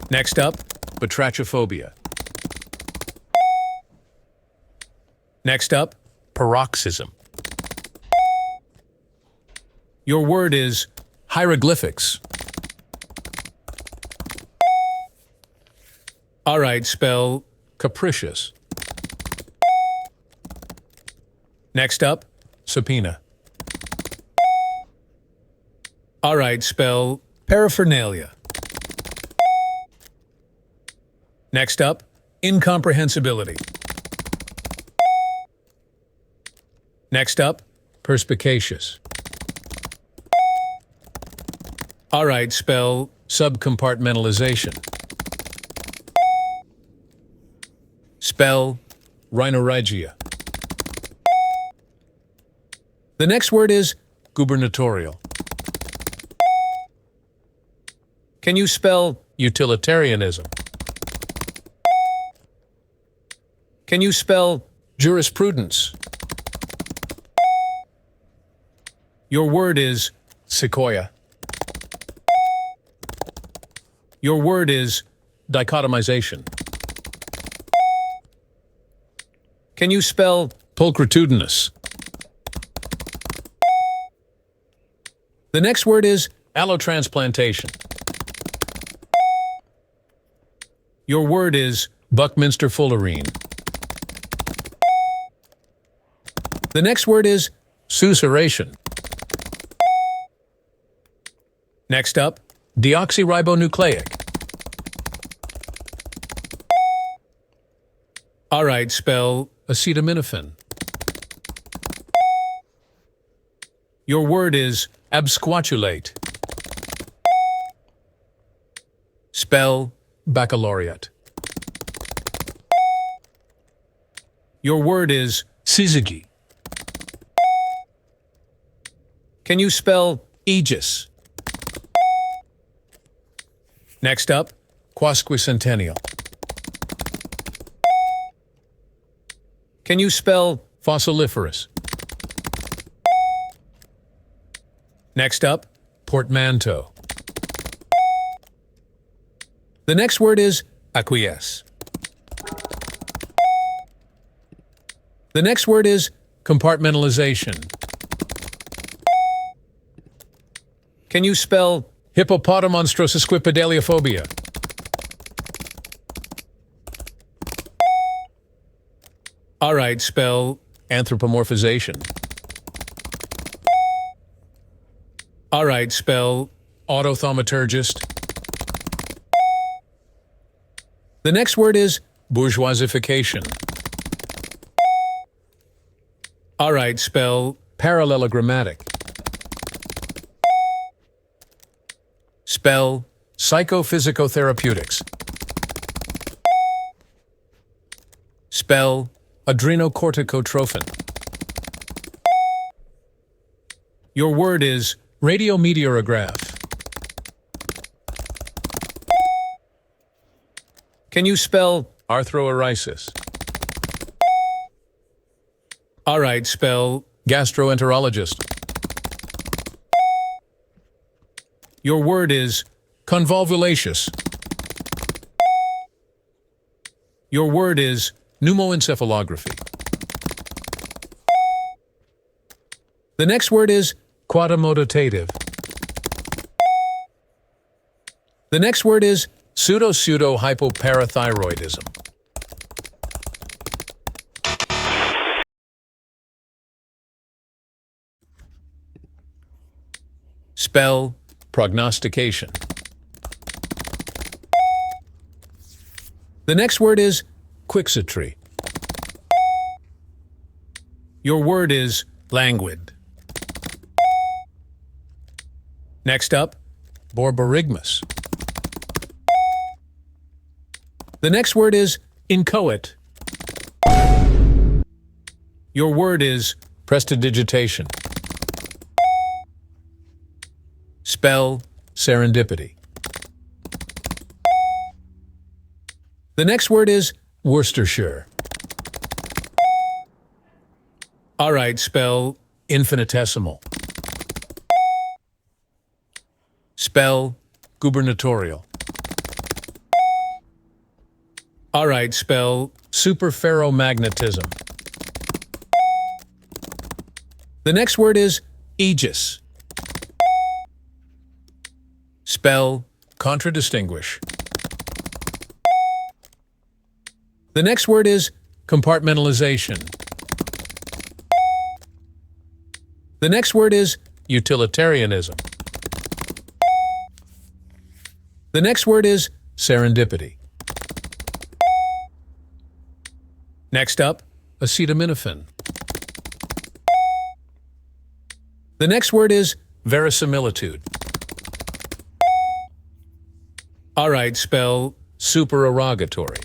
Next up, batrachophobia. Next up, paroxysm. Your word is hieroglyphics. All right, spell capricious. Next up, subpoena. All right, spell paraphernalia. Next up, incomprehensibility. Next up, perspicacious. All right, spell subcompartmentalization. Spell rhinorrhgia. The next word is gubernatorial. Can you spell utilitarianism? Can you spell jurisprudence? Your word is sequoia. Your word is dichotomization. Can you spell pulchritudinous? The next word is allotransplantation. Your word is Buckminster fullerene. The next word is susurration. Next up, deoxyribonucleic. All right, spell acetaminophen. Your word is absquatulate. Spell baccalaureate. Your word is syzygy. Can you spell aegis? Next up, quasquicentennial. Can you spell fossiliferous? Next up, portmanteau. The next word is acquiesce. The next word is compartmentalization. Can you spell hippopotamonstrosusquipedaliophobia? All right, spell anthropomorphization. All right, spell autothaumaturgist. The next word is bourgeoisification. All right, spell parallelogrammatic. Spell psychophysicotheraputics. Spell adrenocorticotrophin. Your word is radiometeorograph. Can you spell arthroeresis? All right, spell gastroenterologist. Your word is convolvulaceous. Your word is pneumoencephalography. The next word is quadrimodotative. The next word is pseudo-hypoparathyroidism. Spell prognostication. The next word is quixotry. Your word is languid. Next up, borborygmus. The next word is inchoate. Your word is prestidigitation. Spell serendipity. The next word is Worcestershire. All right, spell infinitesimal. Spell gubernatorial. All right, spell superferromagnetism. The next word is aegis. Spell contradistinguish. The next word is compartmentalization. The next word is utilitarianism. The next word is serendipity. Next up, acetaminophen. The next word is verisimilitude. All right, spell supererogatory.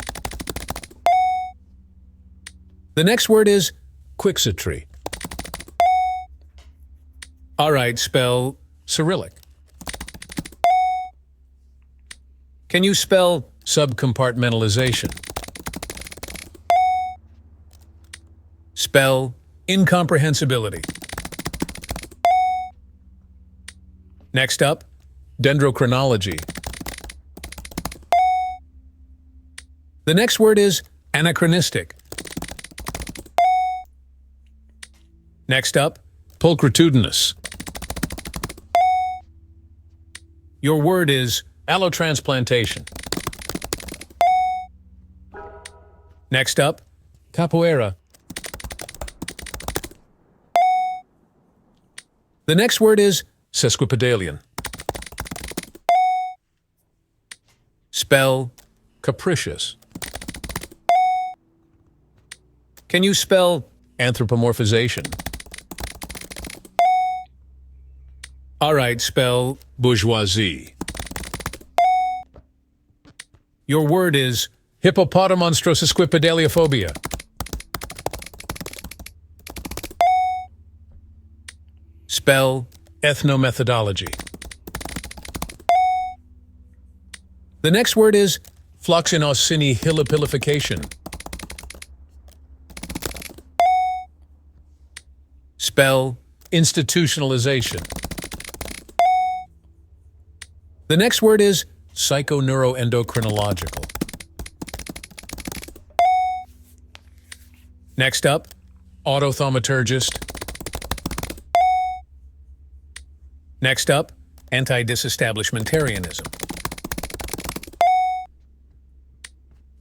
The next word is quixotry. All right, spell Cyrillic. Can you spell subcompartmentalization? Spell incomprehensibility. Next up, dendrochronology. The next word is anachronistic. Next up, pulchritudinous. Your word is allotransplantation. Next up, capoeira. The next word is sesquipedalian. Spell capricious. Can you spell anthropomorphization? All right, spell bourgeoisie. Your word is hippopotamonstrosesquipedaliophobia. Spell ethnomethodology. The next word is floxinosinyhilipilification. Spell institutionalization. The next word is psychoneuroendocrinological. Next up, autothaumaturgist. Next up, anti-disestablishmentarianism.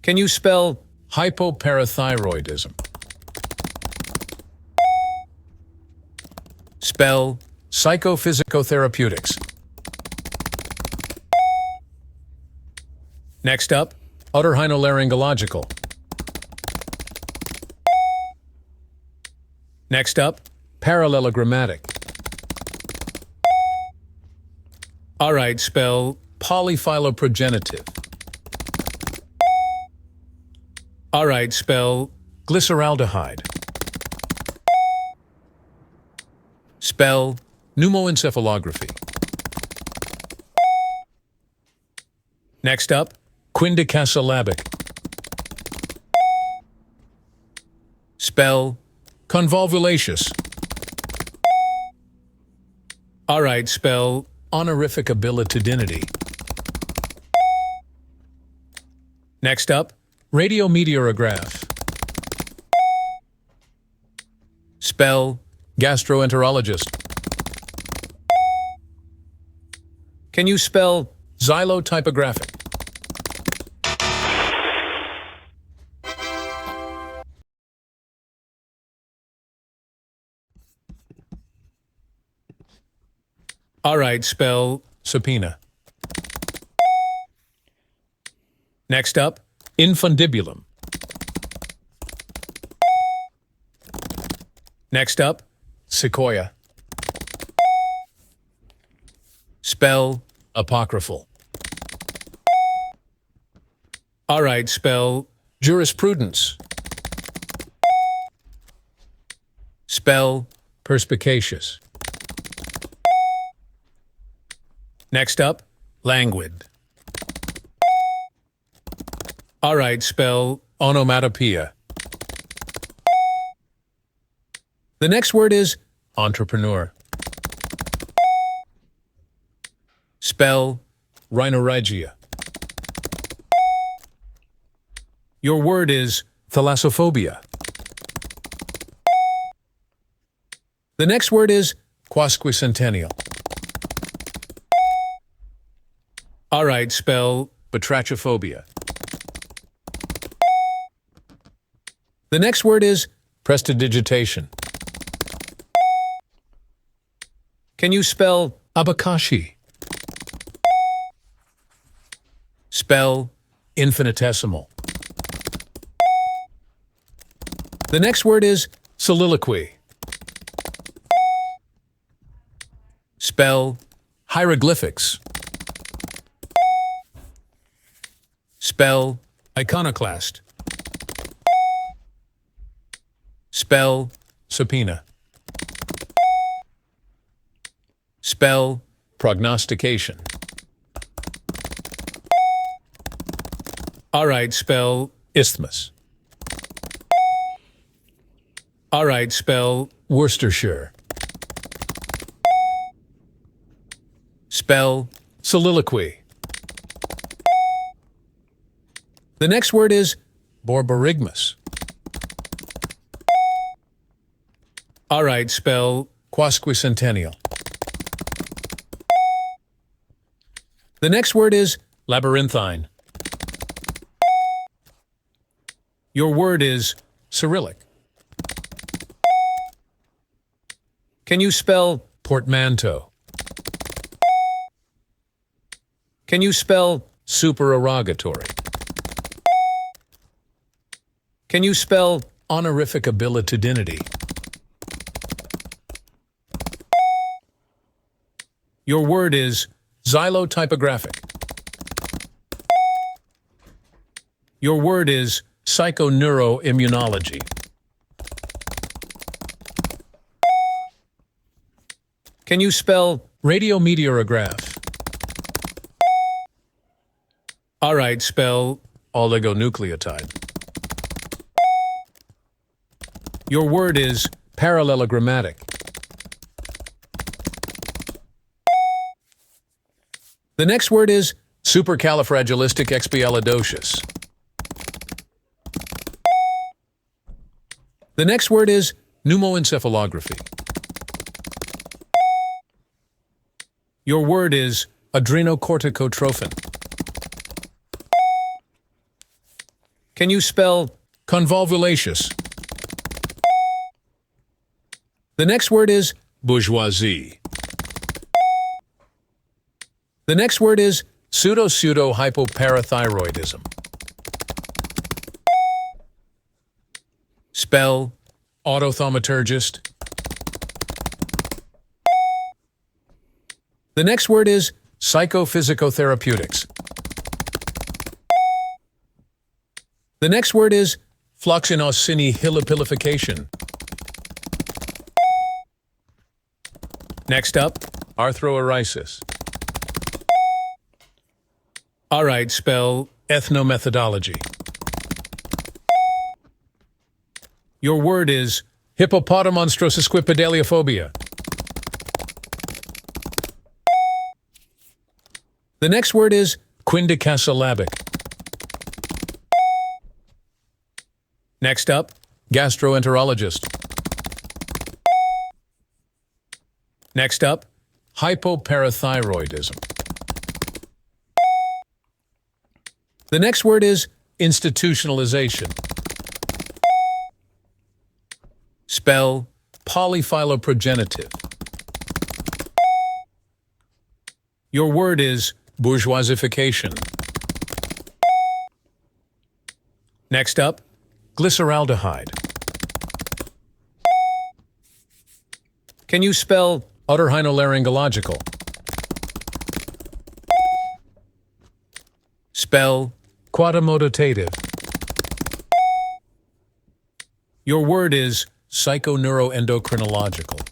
Can you spell hypoparathyroidism? Spell psychophysicotherapeutics. Next up, otorhinolaryngological. Next up, parallelogrammatic. All right, spell polyphyloprogenitive. All right, spell glyceraldehyde. Spell pneumoencephalography. Next up, quindicasyllabic. Spell convolvulaceous. All right, spell honorific abilitudinity. Next up, radiometeorograph. Spell gastroenterologist. Can you spell xylotypographic? All right, spell subpoena. Next up, infundibulum. Next up, sequoia. Spell apocryphal. All right, spell jurisprudence. Spell perspicacious. Next up, languid. All right, spell onomatopoeia. The next word is entrepreneur. Spell rhinorrhgia. Your word is thalassophobia. The next word is quasquicentennial. All right, spell batrachophobia. The next word is prestidigitation. Can you spell abakashi? Spell infinitesimal. The next word is soliloquy. Spell hieroglyphics. Spell iconoclast. Spell subpoena. Spell prognostication. All right, spell isthmus. All right, spell Worcestershire. Spell soliloquy. The next word is borborygmus. All right, spell quasquicentennial. The next word is labyrinthine. Your word is Cyrillic. Can you spell portmanteau? Can you spell supererogatory? Can you spell honorific abilitudinity? Your word is xylotypographic. Your word is psychoneuroimmunology. Can you spell radiometeorograph? All right, spell oligonucleotide. Your word is parallelogrammatic. The next word is supercalifragilisticexpialidocious. The next word is pneumoencephalography. Your word is adrenocorticotrophin. Can you spell convolvulaceous? The next word is bourgeoisie. The next word is pseudo-hypoparathyroidism. Spell autothaumaturgist. The next word is psychophysicotherapeutics. The next word is floxinosinyhilipilification. Next up, arthroeresis. All right, spell ethnomethodology. Your word is hippopotamonstrosusquipedaliophobia. The next word is quindicasyllabic. Next up, gastroenterologist. Next up, hypoparathyroidism. The next word is institutionalization. Spell polyphyloprogenitive. Your word is bourgeoisification. Next up, glyceraldehyde. Can you spell otorhinolaryngological? Spell quadrimodotative. Your word is psychoneuroendocrinological.